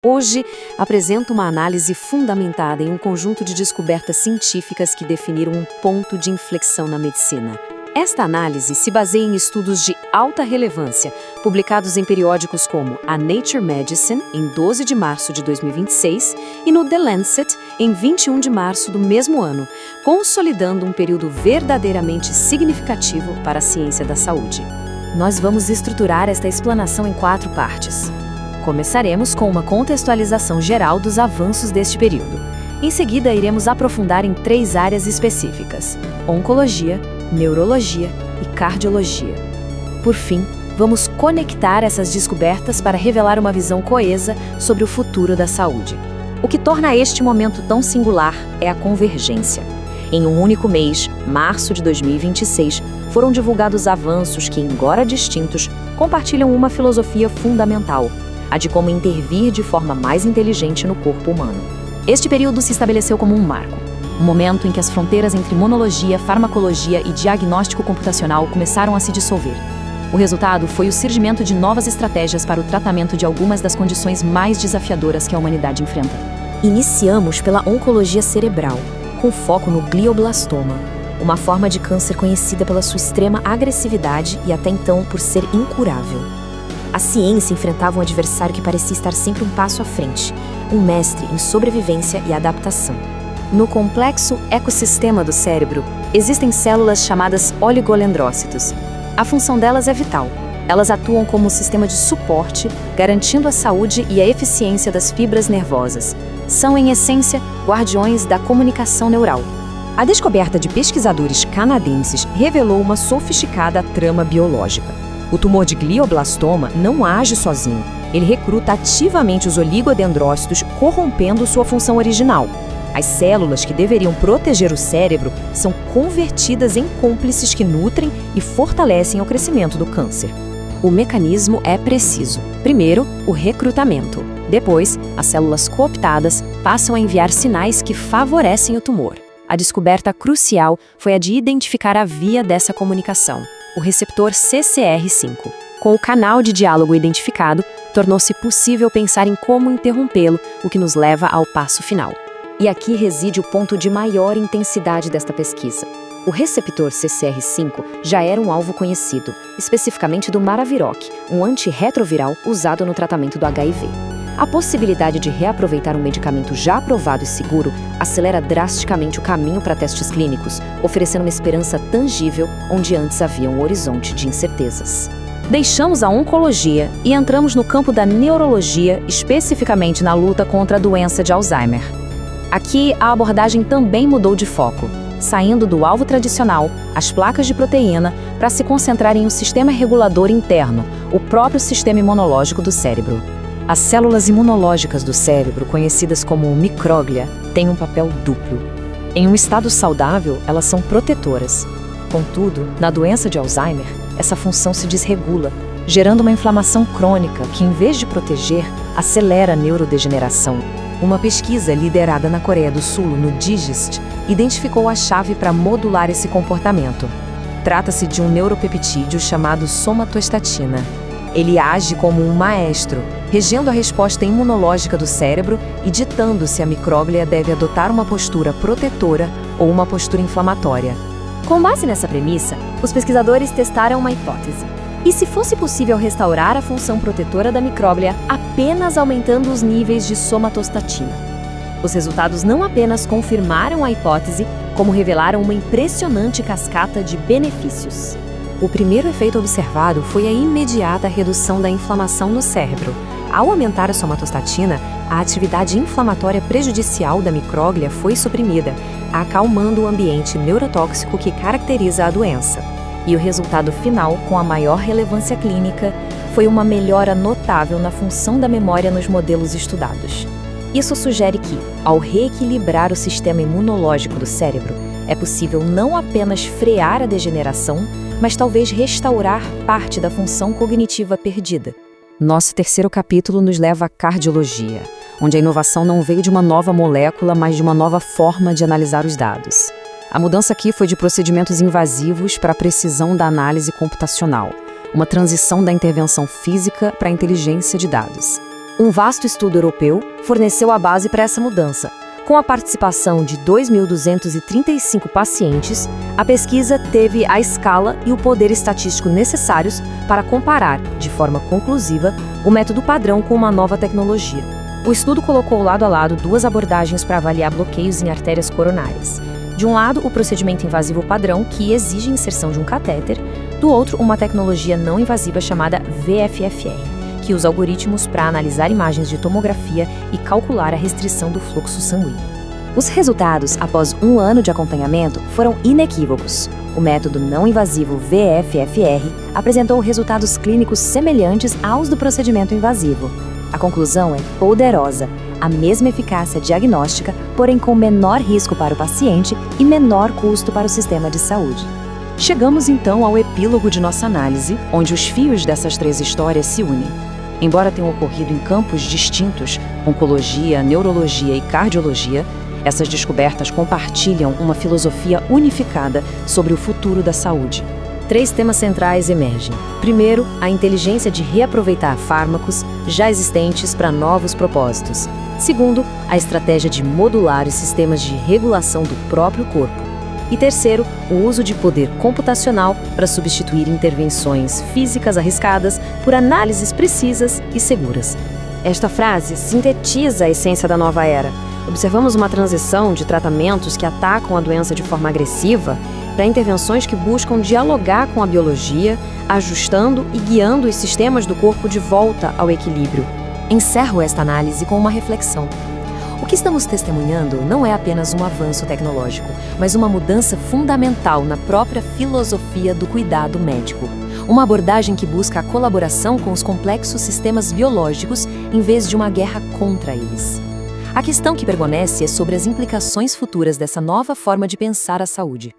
hoje apresenta uma análise fundamentada em um conjunto de descobertas científicas que definiram um ponto de inflexão na medicina. Esta análise se baseia em estudos de alta relevância, publicados em periódicos como a Nature Medicine, em 12 de março de 2026, e no The Lancet, em 21 de março do mesmo ano, consolidando um período verdadeiramente significativo para a ciência da saúde. Nós vamos estruturar esta explanação em 4 partes. Começaremos com uma contextualização geral dos avanços deste período. Em seguida, iremos aprofundar em 3 áreas específicas: oncologia, neurologia e cardiologia. Por fim, vamos conectar essas descobertas para revelar uma visão coesa sobre o futuro da saúde. O que torna este momento tão singular é a convergência. Em um único mês, março de 2026, foram divulgados avanços que, embora distintos, compartilham uma filosofia fundamental: a de como intervir de forma mais inteligente no corpo humano. Este período se estabeleceu como um marco, um momento em que as fronteiras entre imunologia, farmacologia e diagnóstico computacional começaram a se dissolver. O resultado foi o surgimento de novas estratégias para o tratamento de algumas das condições mais desafiadoras que a humanidade enfrenta. Iniciamos pela oncologia cerebral, com foco no glioblastoma, uma forma de câncer conhecida pela sua extrema agressividade e até então por ser incurável. A ciência enfrentava um adversário que parecia estar sempre um passo à frente, um mestre em sobrevivência e adaptação. No complexo ecossistema do cérebro, existem células chamadas oligolendrócitos. A função delas é vital. Elas atuam como um sistema de suporte, garantindo a saúde e a eficiência das fibras nervosas. São, em essência, guardiões da comunicação neural. A descoberta de pesquisadores canadenses revelou uma sofisticada trama biológica. O tumor de glioblastoma não age sozinho. Ele recruta ativamente os oligodendrócitos, corrompendo sua função original. As células que deveriam proteger o cérebro são convertidas em cúmplices que nutrem e fortalecem o crescimento do câncer. O mecanismo é preciso. Primeiro, o recrutamento. Depois, as células cooptadas passam a enviar sinais que favorecem o tumor. A descoberta crucial foi a de identificar a via dessa comunicação: o receptor CCR5. Com o canal de diálogo identificado, tornou-se possível pensar em como interrompê-lo, o que nos leva ao passo final. E aqui reside o ponto de maior intensidade desta pesquisa. O receptor CCR5 já era um alvo conhecido, especificamente do Maraviroc, um antirretroviral usado no tratamento do HIV. A possibilidade de reaproveitar um medicamento já aprovado e seguro acelera drasticamente o caminho para testes clínicos, oferecendo uma esperança tangível onde antes havia um horizonte de incertezas. Deixamos a oncologia e entramos no campo da neurologia, especificamente na luta contra a doença de Alzheimer. Aqui, a abordagem também mudou de foco, saindo do alvo tradicional, as placas de proteína, para se concentrar em um sistema regulador interno, o próprio sistema imunológico do cérebro. As células imunológicas do cérebro, conhecidas como micróglia, têm um papel duplo. Em um estado saudável, elas são protetoras. Contudo, na doença de Alzheimer, essa função se desregula, gerando uma inflamação crônica que, em vez de proteger, acelera a neurodegeneração. Uma pesquisa liderada na Coreia do Sul, no DIGEST, identificou a chave para modular esse comportamento. Trata-se de um neuropeptídeo chamado somatostatina. Ele age como um maestro, regendo a resposta imunológica do cérebro e ditando se a micróglia deve adotar uma postura protetora ou uma postura inflamatória. Com base nessa premissa, os pesquisadores testaram uma hipótese. E se fosse possível restaurar a função protetora da micróglia apenas aumentando os níveis de somatostatina? Os resultados não apenas confirmaram a hipótese, como revelaram uma impressionante cascata de benefícios. O primeiro efeito observado foi a imediata redução da inflamação no cérebro. Ao aumentar a somatostatina, a atividade inflamatória prejudicial da micróglia foi suprimida, acalmando o ambiente neurotóxico que caracteriza a doença. E o resultado final, com a maior relevância clínica, foi uma melhora notável na função da memória nos modelos estudados. Isso sugere que, ao reequilibrar o sistema imunológico do cérebro, é possível não apenas frear a degeneração, mas talvez restaurar parte da função cognitiva perdida. Nosso terceiro capítulo nos leva à cardiologia, onde a inovação não veio de uma nova molécula, mas de uma nova forma de analisar os dados. A mudança aqui foi de procedimentos invasivos para a precisão da análise computacional, uma transição da intervenção física para a inteligência de dados. Um vasto estudo europeu forneceu a base para essa mudança. Com a participação de 2.235 pacientes, a pesquisa teve a escala e o poder estatístico necessários para comparar, de forma conclusiva, o método padrão com uma nova tecnologia. O estudo colocou lado a lado duas abordagens para avaliar bloqueios em artérias coronárias. De um lado, o procedimento invasivo padrão, que exige a inserção de um catéter, do outro, uma tecnologia não invasiva chamada VFFR, que usa algoritmos para analisar imagens de tomografia e calcular a restrição do fluxo sanguíneo. Os resultados, após um ano de acompanhamento, foram inequívocos. O método não invasivo VFFR apresentou resultados clínicos semelhantes aos do procedimento invasivo. A conclusão é poderosa: a mesma eficácia diagnóstica, porém com menor risco para o paciente e menor custo para o sistema de saúde. Chegamos então ao epílogo de nossa análise, onde os fios dessas três histórias se unem. Embora tenham ocorrido em campos distintos, oncologia, neurologia e cardiologia, essas descobertas compartilham uma filosofia unificada sobre o futuro da saúde. Três temas centrais emergem. Primeiro, a inteligência de reaproveitar fármacos já existentes para novos propósitos. Segundo, a estratégia de modular os sistemas de regulação do próprio corpo. E terceiro, o uso de poder computacional para substituir intervenções físicas arriscadas por análises precisas e seguras. Esta frase sintetiza a essência da nova era. Observamos uma transição de tratamentos que atacam a doença de forma agressiva para intervenções que buscam dialogar com a biologia, ajustando e guiando os sistemas do corpo de volta ao equilíbrio. Encerro esta análise com uma reflexão. O que estamos testemunhando não é apenas um avanço tecnológico, mas uma mudança fundamental na própria filosofia do cuidado médico. Uma abordagem que busca a colaboração com os complexos sistemas biológicos em vez de uma guerra contra eles. A questão que permanece é sobre as implicações futuras dessa nova forma de pensar a saúde.